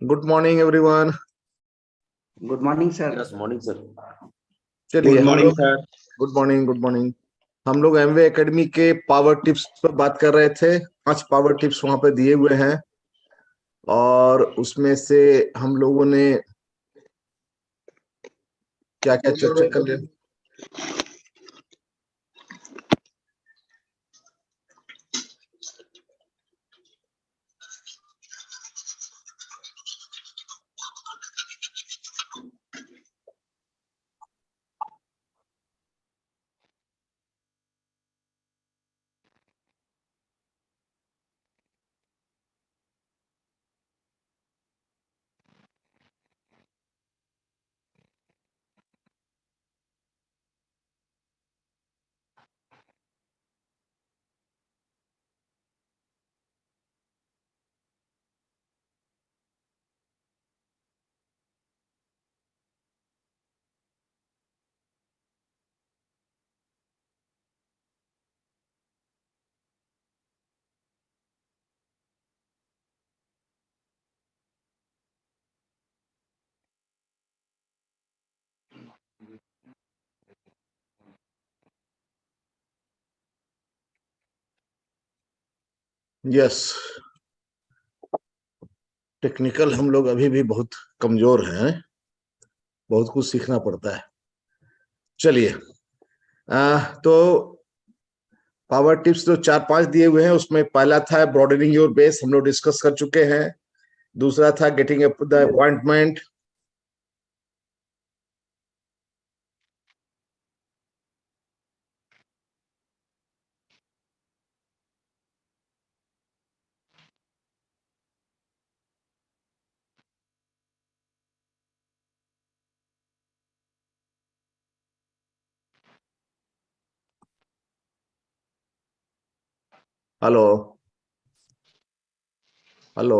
Good morning everyone. Good morning sir. Yes morning sir. चलिए good morning sir. Good morning good morning. हम लोग Amway academy के power tips पर बात कर रहे थे। 5 पावर टिप्स वहां पे दिए हुए हैं और उसमें से हम लोगों ने क्या क्या चर्चा कर लिया। यस, टेक्निकल हम लोग अभी भी बहुत कमजोर हैं, बहुत कुछ सीखना पड़ता है। चलिए तो पावर टिप्स जो 4-5 दिए हुए हैं उसमें पहला था ब्रॉडनिंग योर बेस, हम लोग डिस्कस कर चुके हैं। दूसरा था getting the appointment. Hello hello,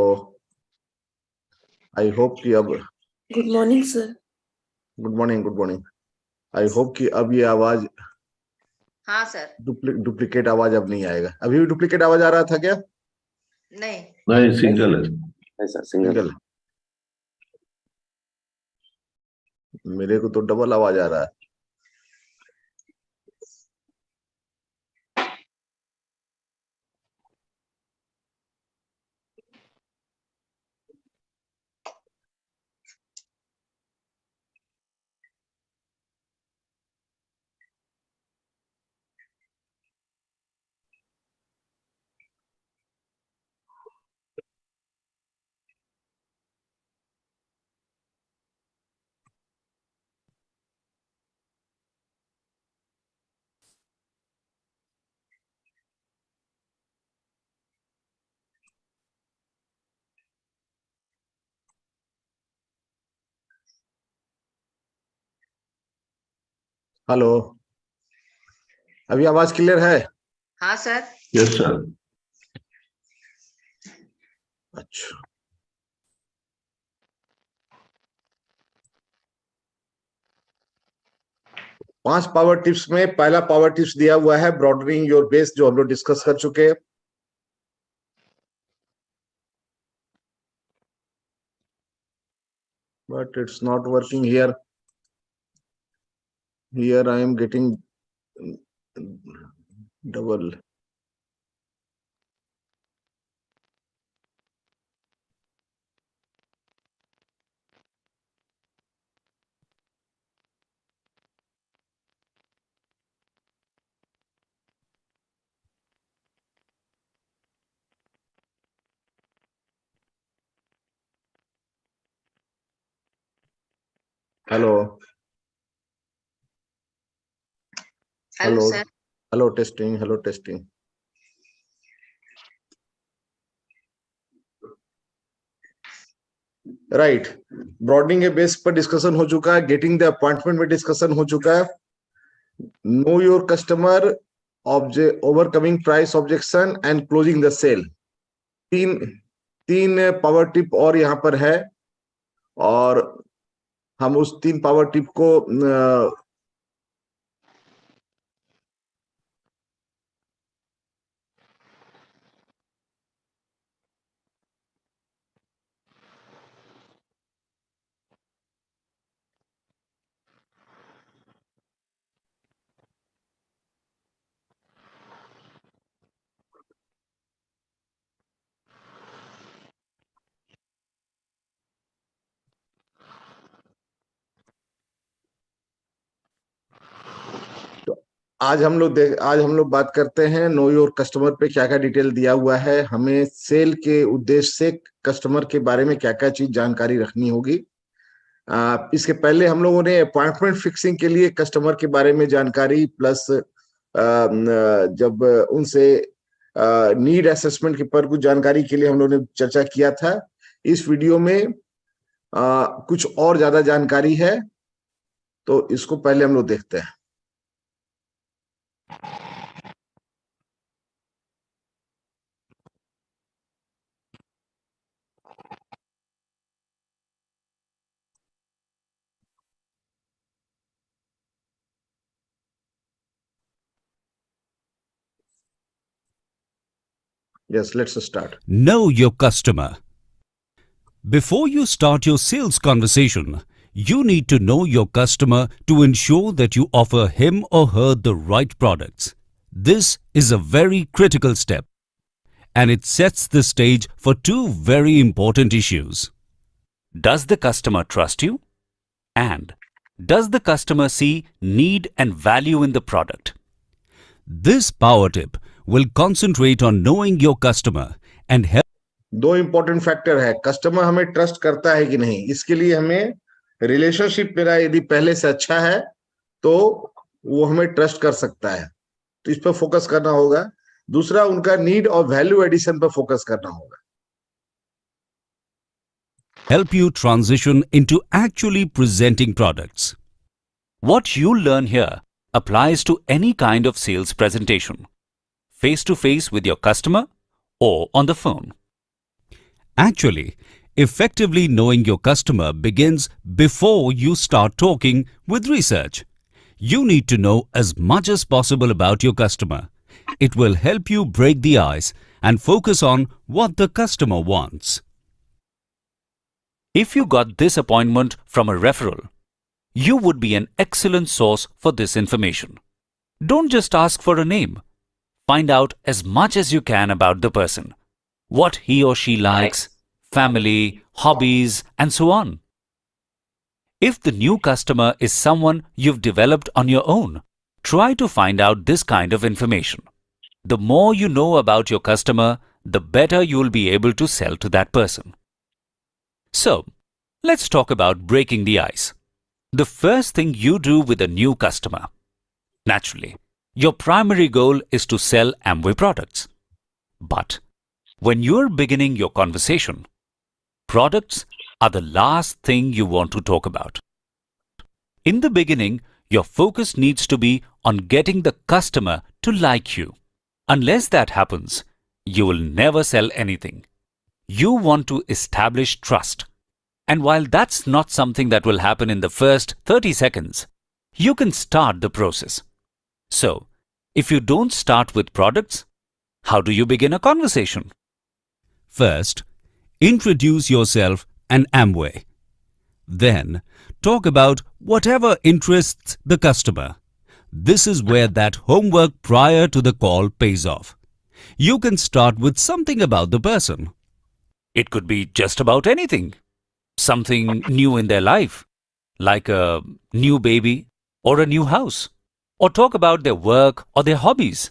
I hope कि अब good morning sir. Good morning good morning. I hope कि अब ये आवाज, हाँ सर। डुप्लीकेट आवाज अब नहीं आएगा। अभी भी डुप्लीकेट आवाज आ रहा था क्या? नहीं, सिंगल है। ऐसा सिंगल। सिंगल। मेरे को तो डबल आवाज आ रहा है। हेलो, अभी आवाज क्लियर है? हाँ सर। Yes sir. अच्छा, पांच पावर टिप्स में पहला पावर टिप्स दिया हुआ है ब्रॉडनिंग योर बेस, जो हम लोग डिस्कस कर चुके हैं। But it's not working here. Here I am getting double. Hello hello hello sir. Hello, testing, hello testing. Right, broadening के बेस पर डिस्कशन हो चुका है। गेटिंग द अपॉइंटमेंट में डिस्कशन हो चुका है। Know your customer, overcoming price objection and closing the sale. तीन तीन पावर टिप और यहाँ पर है और हम उस 3 पावर टिप को आज हम लोग बात करते हैं नो योर कस्टमर पे क्या क्या डिटेल दिया हुआ है, हमें सेल के उद्देश्य से कस्टमर के बारे में क्या क्या चीज जानकारी रखनी होगी। इसके पहले हम लोगों ने अपॉइंटमेंट फिक्सिंग के लिए कस्टमर के बारे में जानकारी प्लस जब उनसे नीड असेसमेंट के पर कुछ जानकारी के लिए हम लोग ने चर्चा किया था। इस वीडियो में कुछ और ज्यादा जानकारी है, तो इसको पहले हम लोग देखते हैं। Yes, let's start. Know your customer. Before you start your sales conversation, you need to know your customer to ensure that you offer him or her the right products. This is a very critical step, and it sets the stage for two very important issues. Does the customer trust you? And does the customer see need and value in the product? This power tip will concentrate on knowing your customer and help. दो important factor है, customer हमें trust करता है कि नहीं। इसके लिए हमें रिलेशनशिप मेरा यदि पहले से अच्छा है तो वो हमें ट्रस्ट कर सकता है, तो इस पर फोकस करना होगा। दूसरा, उनका नीड और वैल्यू एडिशन पर फोकस करना होगा। Help you transition into actually presenting products. What you learn here applies to any kind of sales presentation, face to face with your customer or on the phone. Actually, effectively knowing your customer begins before you start talking with research. You need to know as much as possible about your customer. It will help you break the ice and focus on what the customer wants. If you got this appointment from a referral, you would be an excellent source for this information. Don't just ask for a name. Find out as much as you can about the person, what he or she likes, family, hobbies, and so on. If the new customer is someone you've developed on your own, try to find out this kind of information. The more you know about your customer, the better you'll be able to sell to that person. So, let's talk about breaking the ice. The first thing you do with a new customer. Naturally, your primary goal is to sell Amway products. But when you're beginning your conversation, products are the last thing you want to talk about. In the beginning, your focus needs to be on getting the customer to like you. Unless that happens, you will never sell anything. You want to establish trust. And while that's not something that will happen in the first 30 seconds, you can start the process. So, if you don't start with products, how do you begin a conversation? First, introduce yourself and Amway. Then, talk about whatever interests the customer. This is where that homework prior to the call pays off. You can start with something about the person. It could be just about anything. Something new in their life, like a new baby or a new house, or talk about their work or their hobbies.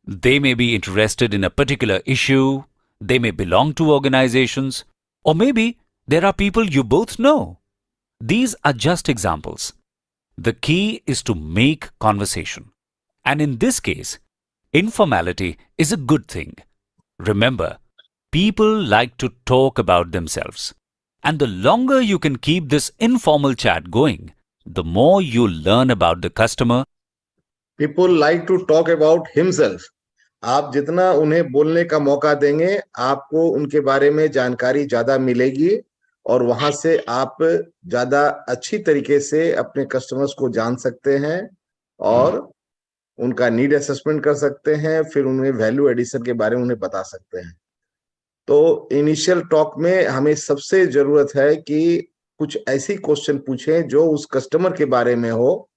They may be interested in a particular issue, they may belong to organizations, or maybe there are people you both know. These are just examples. The key is to make conversation. And in this case, informality is a good thing. Remember, people like to talk about themselves. And the longer you can keep this informal chat going, the more you learn about the customer. People like to talk about himself. आप जितना उन्हें बोलने का मौका देंगे, आपको उनके बारे में जानकारी ज्यादा मिलेगी और वहां से आप ज्यादा अच्छी तरीके से अपने कस्टमर्स को जान सकते हैं और उनका नीड असेसमेंट कर सकते हैं, फिर उन्हें वैल्यू एडिशन के बारे में उन्हें बता सकते हैं। तो इनिशियल टॉक में हमें सबसे जरूरत है कि कुछ ऐसी क्वेश्चन पूछें जो उस कस्टमर के बारे में हो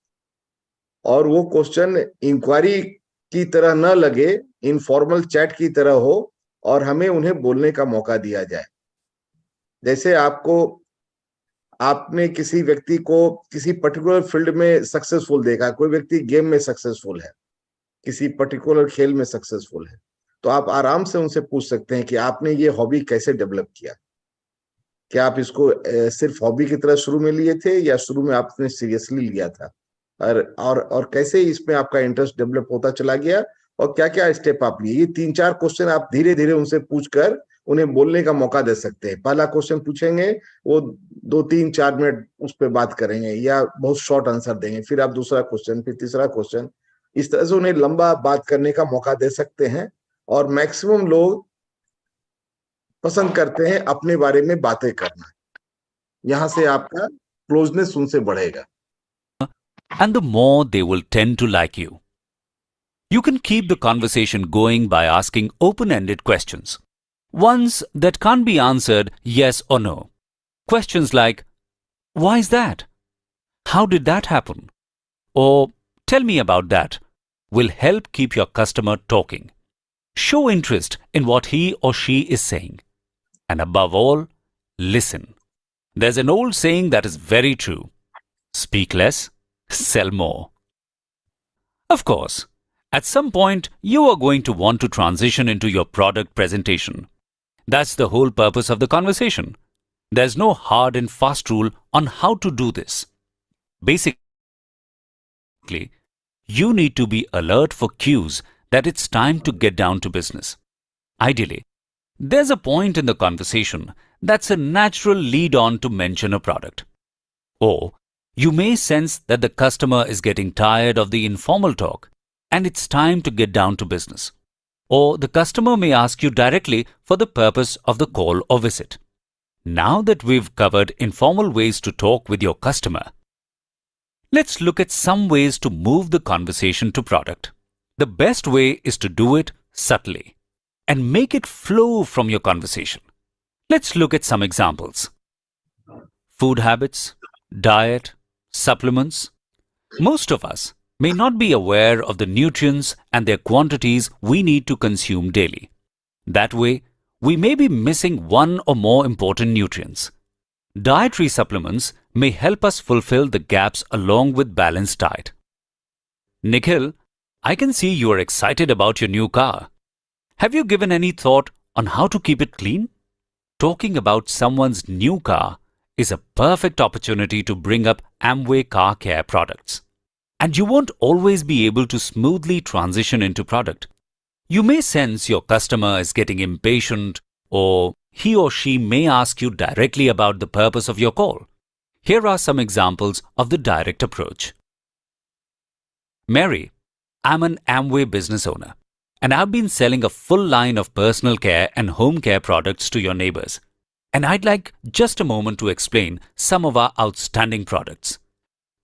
और वो क्वेश्चन इंक्वायरी की तरह न लगे, इनफॉर्मल चैट की तरह हो और हमें उन्हें बोलने का मौका दिया जाए। जैसे आपने किसी व्यक्ति को किसी पर्टिकुलर फील्ड में सक्सेसफुल देखा, कोई व्यक्ति गेम में सक्सेसफुल है, किसी पर्टिकुलर खेल में सक्सेसफुल है, तो आप आराम से उनसे पूछ सकते हैं कि आपने ये हॉबी कैसे डेवलप किया। क्या आप इसको सिर्फ हॉबी की तरह शुरू में लिए थे या शुरू में आपने सीरियसली लिया था, और कैसे इसमें आपका इंटरेस्ट डेवलप होता चला गया, और क्या क्या स्टेप आप लिए। ये 3-4 क्वेश्चन आप धीरे धीरे उनसे पूछकर उन्हें बोलने का मौका दे सकते हैं। पहला क्वेश्चन पूछेंगे, वो 2-3-4 मिनट उस पर बात करेंगे या बहुत शॉर्ट आंसर देंगे, फिर आप दूसरा क्वेश्चन, फिर तीसरा क्वेश्चन, इस तरह से उन्हें लंबा बात करने का मौका दे सकते हैं। और मैक्सिमम लोग पसंद करते हैं अपने बारे में बातें करना, यहां से आपका क्लोजनेस उनसे बढ़ेगा। And the more they will tend to like you. You can keep the conversation going by asking open-ended questions. Ones that can't be answered yes or no. Questions like, why is that? How did that happen? Or, tell me about that, will help keep your customer talking. Show interest in what he or she is saying. And above all, listen. There's an old saying that is very true. Speak less, sell more. Of course, at some point you are going to want to transition into your product presentation. That's the whole purpose of the conversation. There's no hard and fast rule on how to do this. Basically, you need to be alert for cues that it's time to get down to business. Ideally, there's a point in the conversation that's a natural lead on to mention a product. Or you may sense that the customer is getting tired of the informal talk and it's time to get down to business. Or the customer may ask you directly for the purpose of the call or visit. Now that we've covered informal ways to talk with your customer, let's look at some ways to move the conversation to product. The best way is to do it subtly and make it flow from your conversation. Let's look at some examples. Food habits, diet, supplements. Most of us may not be aware of the nutrients and their quantities we need to consume daily. That way, we may be missing one or more important nutrients. Dietary supplements may help us fulfill the gaps along with balanced diet. Nikhil, I can see you are excited about your new car. Have you given any thought on how to keep it clean? Talking about someone's new car is a perfect opportunity to bring up Amway Car Care products. And you won't always be able to smoothly transition into product. You may sense your customer is getting impatient, or he or she may ask you directly about the purpose of your call. Here are some examples of the direct approach. Mary, I'm an Amway business owner, and I've been selling a full line of personal care and home care products to your neighbors. And I'd like just a moment to explain some of our outstanding products.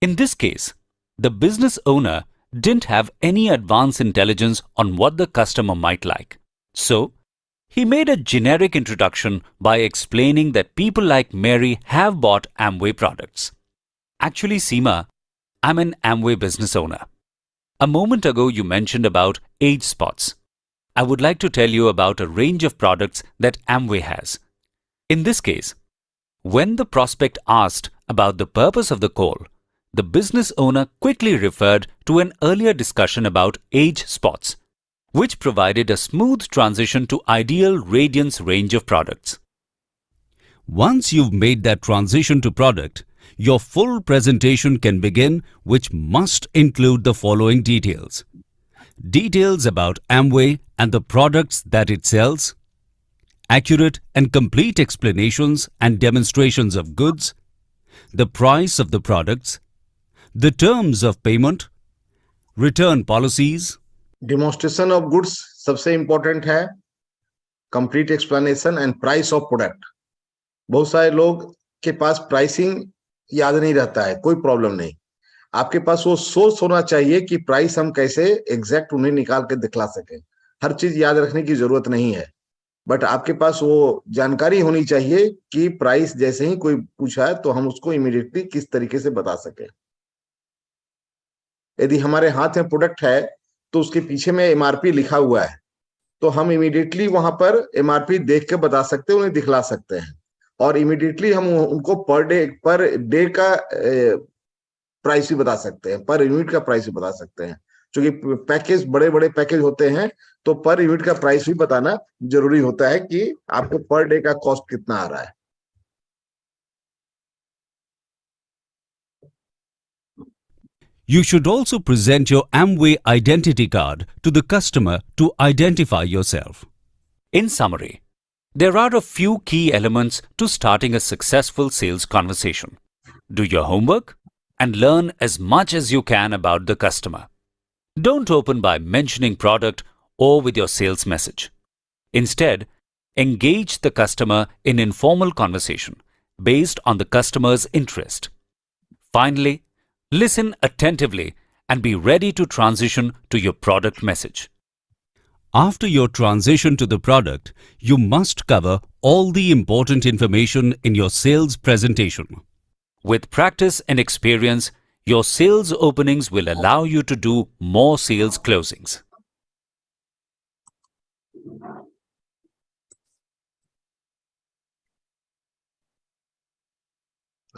In this case, the business owner didn't have any advanced intelligence on what the customer might like. So, he made a generic introduction by explaining that people like Mary have bought Amway products. Actually, Seema, I'm an Amway business owner. A moment ago, you mentioned about age spots. I would like to tell you about a range of products that Amway has. In this case, when the prospect asked about the purpose of the call, the business owner quickly referred to an earlier discussion about age spots, which provided a smooth transition to Ideal Radiance range of products. Once you've made that transition to product, your full presentation can begin, which must include the following details. Details about Amway and the products that it sells, accurate and complete explanations and demonstrations of goods, the price of the products, the terms of payment, return policies. Demonstration of goods सबसे important है, complete explanation and price of product. बहुत सारे लोग के पास pricing याद नहीं रहता है, कोई प्रॉब्लम नहीं। आपके पास वो सोर्स होना चाहिए कि प्राइस हम कैसे एग्जैक्ट उन्हें निकाल के दिखला सकें। हर चीज याद रखने की जरूरत नहीं है, बट आपके पास वो जानकारी होनी चाहिए कि प्राइस जैसे ही कोई पूछा है तो हम उसको इमीडिएटली किस तरीके से बता सके। यदि हमारे हाथ में प्रोडक्ट है तो उसके पीछे में एमआरपी लिखा हुआ है, तो हम इमीडिएटली वहां पर एमआरपी देख के बता सकते हैं, उन्हें दिखला सकते हैं, और इमीडिएटली हम उनको पर डे का प्राइस भी बता सकते हैं, पर यूनिट का प्राइस भी बता सकते हैं। क्योंकि पैकेज बड़े बड़े पैकेज होते हैं तो पर यूनिट का प्राइस भी बताना जरूरी होता है कि आपको पर डे का कॉस्ट कितना आ रहा है। You should also present your Amway identity card to the customer to identify yourself. In summary, there are a few key elements to starting a successful sales conversation. Do your homework and learn as much as you can about the customer. Don't open by mentioning product or with your sales message. Instead, engage the customer in informal conversation based on the customer's interest. Finally, listen attentively and be ready to transition to your product message. After your transition to the product, you must cover all the important information in your sales presentation. With practice and experience, your sales openings will allow you to do more sales closings.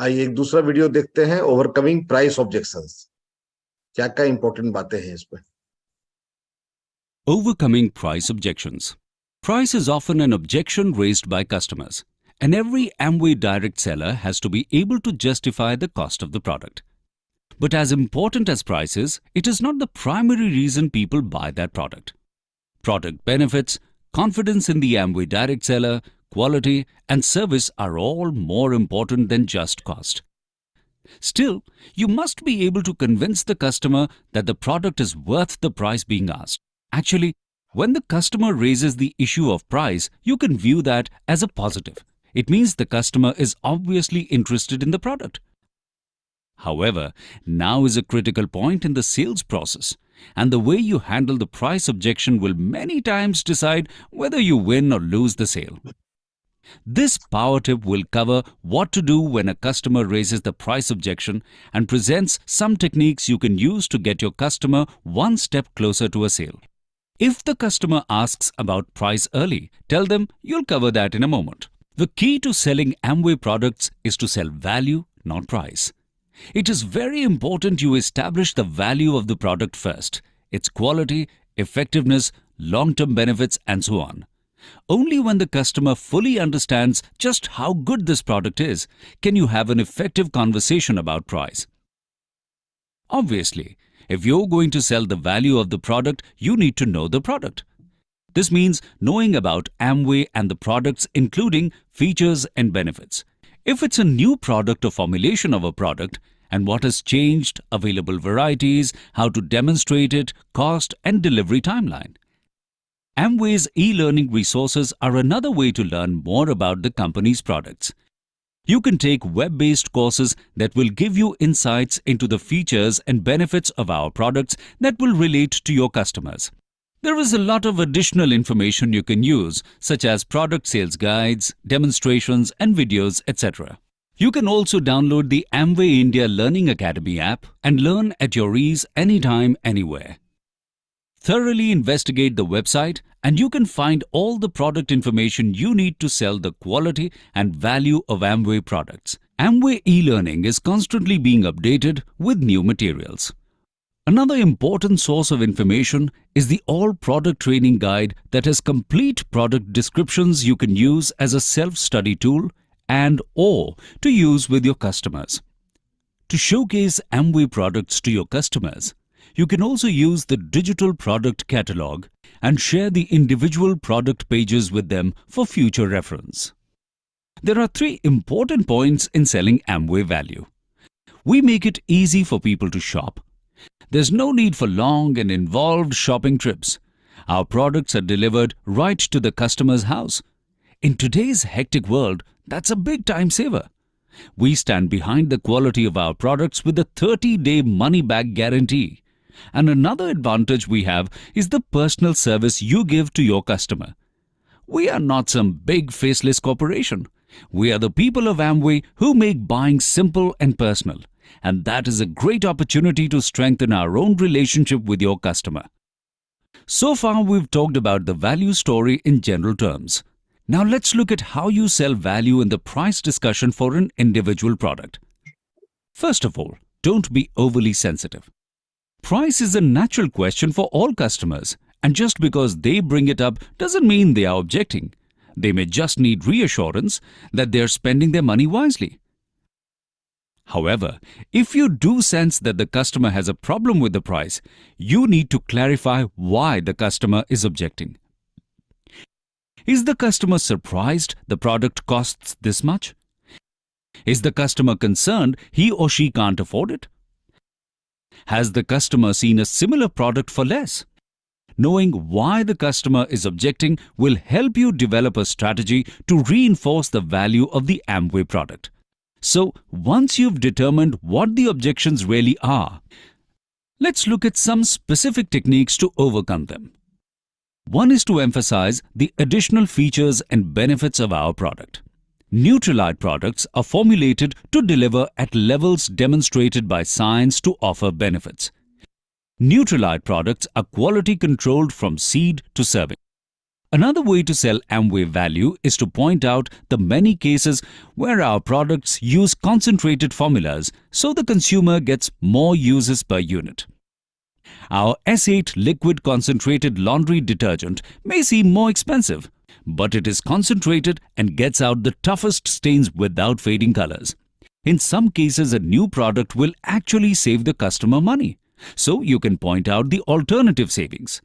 आइए एक दूसरा video देखते हैं, overcoming price objections. क्या क्या important बातें हैं इस पे? Overcoming price objections. Price is often an objection raised by customers, and every Amway direct seller has to be able to justify the cost of the product. But as important as price is, it is not the primary reason people buy that product. Product benefits, confidence in the Amway direct seller, quality, and service are all more important than just cost. Still, you must be able to convince the customer that the product is worth the price being asked. Actually, when the customer raises the issue of price, you can view that as a positive. It means the customer is obviously interested in the product. However, now is a critical point in the sales process, and the way you handle the price objection will many times decide whether you win or lose the sale. This power tip will cover what to do when a customer raises the price objection and presents some techniques you can use to get your customer one step closer to a sale. If the customer asks about price early, tell them you'll cover that in a moment. The key to selling Amway products is to sell value, not price. It is very important you establish the value of the product first, its quality, effectiveness, long-term benefits, and so on. Only when the customer fully understands just how good this product is can you have an effective conversation about price. Obviously, if you're going to sell the value of the product, you need to know the product. This means knowing about Amway and the products, including features and benefits. If it's a new product or formulation of a product, and what has changed, available varieties, how to demonstrate it, cost, and delivery timeline. Amway's e-learning resources are another way to learn more about the company's products. You can take web-based courses that will give you insights into the features and benefits of our products that will relate to your customers. There is a lot of additional information you can use, such as product sales guides, demonstrations, and videos, etc. You can also download the Amway India Learning Academy app and learn at your ease anytime, anywhere. Thoroughly investigate the website and you can find all the product information you need to sell the quality and value of Amway products. Amway e-learning is constantly being updated with new materials. Another important source of information is the All Product Training Guide that has complete product descriptions you can use as a self-study tool and/or to use with your customers. To showcase Amway products to your customers, you can also use the digital product catalog and share the individual product pages with them for future reference. There are 3 important points in selling Amway value. We make it easy for people to shop. There's no need for long and involved shopping trips. Our products are delivered right to the customer's house. In today's hectic world, that's a big time saver. We stand behind the quality of our products with a 30-day money-back guarantee. And another advantage we have is the personal service you give to your customer. We are not some big faceless corporation. We are the people of Amway who make buying simple and personal. And that is a great opportunity to strengthen our own relationship with your customer. So far, we've talked about the value story in general terms. Now let's look at how you sell value in the price discussion for an individual product. First of all, don't be overly sensitive. Price is a natural question for all customers, and just because they bring it up doesn't mean they are objecting. They may just need reassurance that they are spending their money wisely. However, if you do sense that the customer has a problem with the price, you need to clarify why the customer is objecting. Is the customer surprised the product costs this much? Is the customer concerned he or she can't afford it? Has the customer seen a similar product for less? Knowing why the customer is objecting will help you develop a strategy to reinforce the value of the Amway product. So, once you've determined what the objections really are, let's look at some specific techniques to overcome them. One is to emphasize the additional features and benefits of our product. Nutrilite products are formulated to deliver at levels demonstrated by science to offer benefits. Nutrilite products are quality controlled from seed to serving. Another way to sell Amway value is to point out the many cases where our products use concentrated formulas so the consumer gets more uses per unit. Our S8 liquid concentrated laundry detergent may seem more expensive, but it is concentrated and gets out the toughest stains without fading colors. In some cases, a new product will actually save the customer money, so you can point out the alternative savings.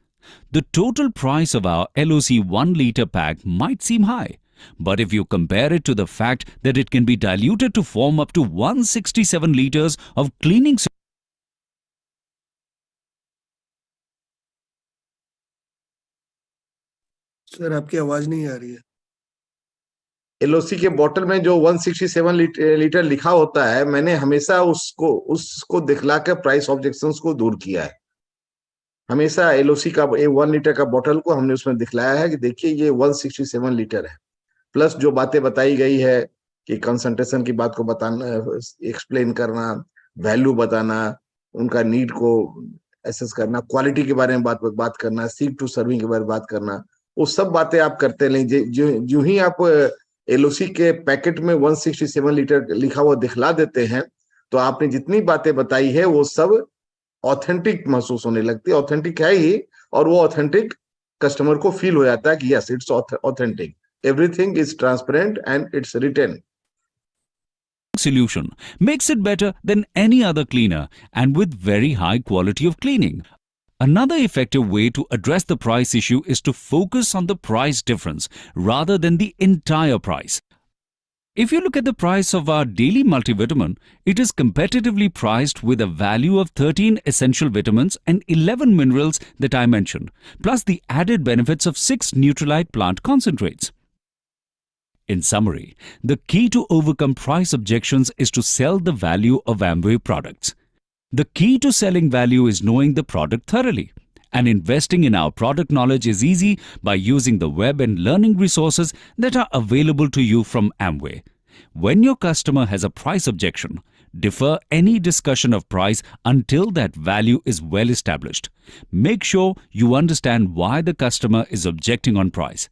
The total price of our LOC 1 liter pack might seem high, but if you compare it to the fact that it can be diluted to form up to 167 liters of cleaning sir आपकी आवाज नहीं आ रही है। LOC के bottle में जो 167 litre लिखा होता है, मैंने हमेशा उसको दिखला के प्राइस ऑब्जेक्शंस को दूर किया है। हमेशा एलओसी का 1 लीटर का बॉटल को हमने उसमें दिखलाया है कि देखिए ये 167 लीटर है। प्लस जो बातें बताई गई है कि कंसंट्रेशन की बात को बताना, एक्सप्लेन करना, वैल्यू बताना, उनका नीड को एसेस करना, क्वालिटी के बारे में बात करना, सीड टू सर्विंग के बारे में बात करना, वो सब बातें आप करते नहीं। जो ही आप एलओसी के पैकेट में 167 लीटर लिखा हुआ दिखला देते हैं, तो आपने जितनी बातें बताई है वो सब ऑथेंटिक महसूस होने लगती है। ऑथेंटिक है ही, और वो ऑथेंटिक कस्टमर को फील हो जाता है कि yes it's authentic, everything is transparent and it's written. solution makes it better than any other cleaner and with very high quality of cleaning. Another effective way to address the price issue is to focus on the price difference rather than the entire price. If you look at the price of our daily multivitamin, it is competitively priced with a value of 13 essential vitamins and 11 minerals that I mentioned, plus the added benefits of 6 Nutrilite plant concentrates. In summary, the key to overcome price objections is to sell the value of Amway products. The key to selling value is knowing the product thoroughly. And investing in our product knowledge is easy by using the web and learning resources that are available to you from Amway. When your customer has a price objection, defer any discussion of price until that value is well established. Make sure you understand why the customer is objecting on price.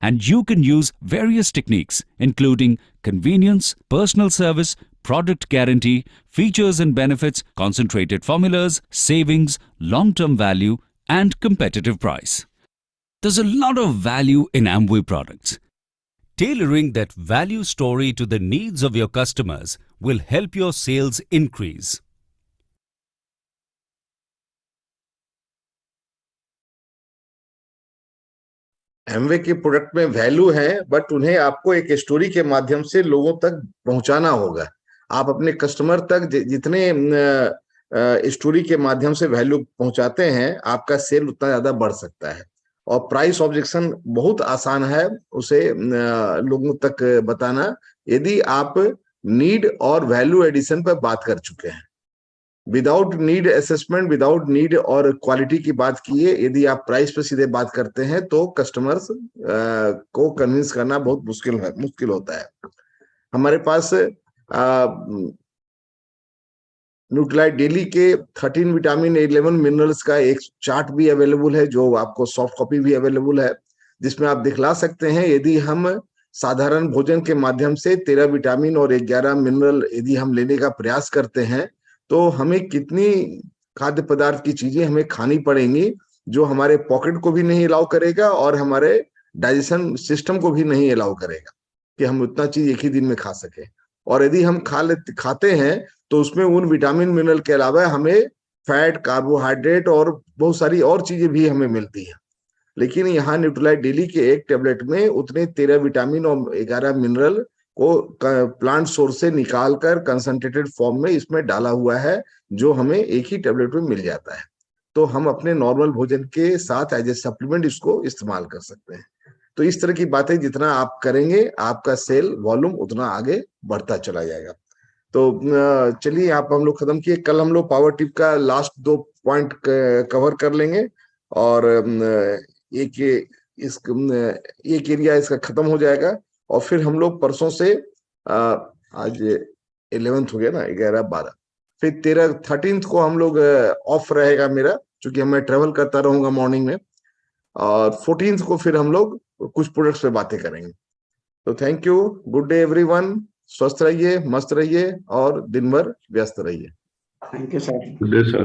And you can use various techniques, including convenience, personal service, product guarantee, features and benefits, concentrated formulas, savings, long-term value, and competitive price. There's a lot of value in Amway products. Tailoring that value story to the needs of your customers will help your sales increase. Amway के product में value है, but उन्हें आपको एक story के माध्यम से लोगों तक पहुंचाना होगा। आप अपने कस्टमर तक जितने स्टोरी के माध्यम से वैल्यू पहुंचाते हैं, आपका सेल उतना ज्यादा बढ़ सकता है। और प्राइस ऑब्जेक्शन बहुत आसान है उसे लोगों तक बताना, यदि आप नीड और वैल्यू एडिशन पर बात कर चुके हैं। Without need assessment, without need और क्वालिटी की बात किए यदि आप प्राइस पे सीधे बात करते हैं तो कस्टमर्स को कन्विंस करना बहुत मुश्किल होता है। हमारे पास न्यूट्रिलाइट डेली के 13 विटामिन 11 मिनरल्स का एक चार्ट भी अवेलेबल है, जो आपको सॉफ्ट कॉपी भी अवेलेबल है, जिसमें आप दिखला सकते हैं यदि हम साधारण भोजन के माध्यम से 13 विटामिन और 11 मिनरल यदि हम लेने का प्रयास करते हैं तो हमें कितनी खाद्य पदार्थ की चीजें हमें खानी पड़ेंगी जो हमारे पॉकेट को भी नहीं अलाउ करेगा और हमारे डाइजेशन सिस्टम को भी नहीं अलाउ करेगा कि हम उतना चीज एक ही दिन में खा सके। और यदि हम खाते हैं तो उसमें उन विटामिन मिनरल के अलावा हमें फैट, कार्बोहाइड्रेट और बहुत सारी और चीजें भी हमें मिलती हैं। लेकिन यहाँ न्यूट्रीलाइट डेली के एक टेबलेट में उतने 13 विटामिन और 11 मिनरल को प्लांट सोर्स से निकालकर कंसंट्रेटेड फॉर्म में इसमें डाला हुआ है, जो हमें एक ही टेबलेट में मिल जाता है। तो हम अपने नॉर्मल भोजन के साथ एज ए सप्लीमेंट इसको इस्तेमाल कर सकते हैं। तो इस तरह की बातें जितना आप करेंगे आपका सेल वॉल्यूम उतना आगे बढ़ता चला जाएगा। तो चलिए आप हम लोग खत्म किए। कल हम लोग पावर टिप का लास्ट 2 पॉइंट कवर कर लेंगे और एक एरिया इसका खत्म हो जाएगा। और फिर हम लोग परसों से आज 11th हो गया ना, 11, 12, फिर 13th को हम लोग ऑफ रहेगा मेरा, क्योंकि मैं ट्रेवल करता रहूंगा मॉर्निंग में। और 14th को फिर हम लोग कुछ प्रोडक्ट्स पे बातें करेंगे। तो thank you, good day everyone, स्वस्थ रहिए, मस्त रहिए और दिन भर व्यस्त रहिए। Thank you sir. Good day, sir.